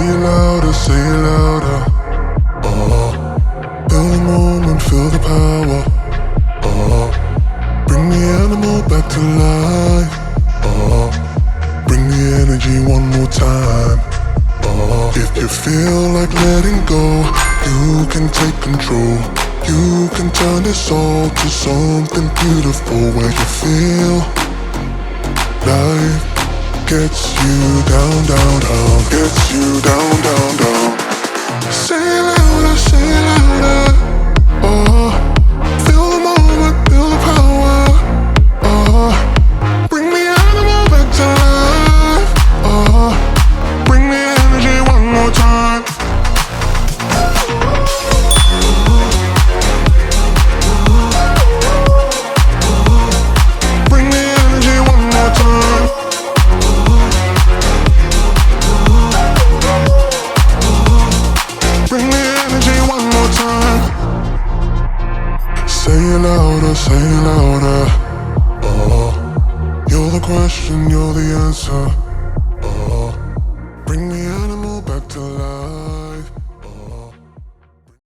it louder, say it louder. Feel the moment, feel the power. Bring the animal back to life. Bring the energy one more time. If you feel like letting go, you can take control. You can turn this all to something beautiful, where you feel life gets you down, down, down. Gets you down, down, down. Say it louder, say it louder. Feel the moment, feel the power. Bring the animal back to life. Bring the energy one more time. Bring the energy one more time. Bring the energy one more time. Say it louder, say it louder. You're the question, you're the answer.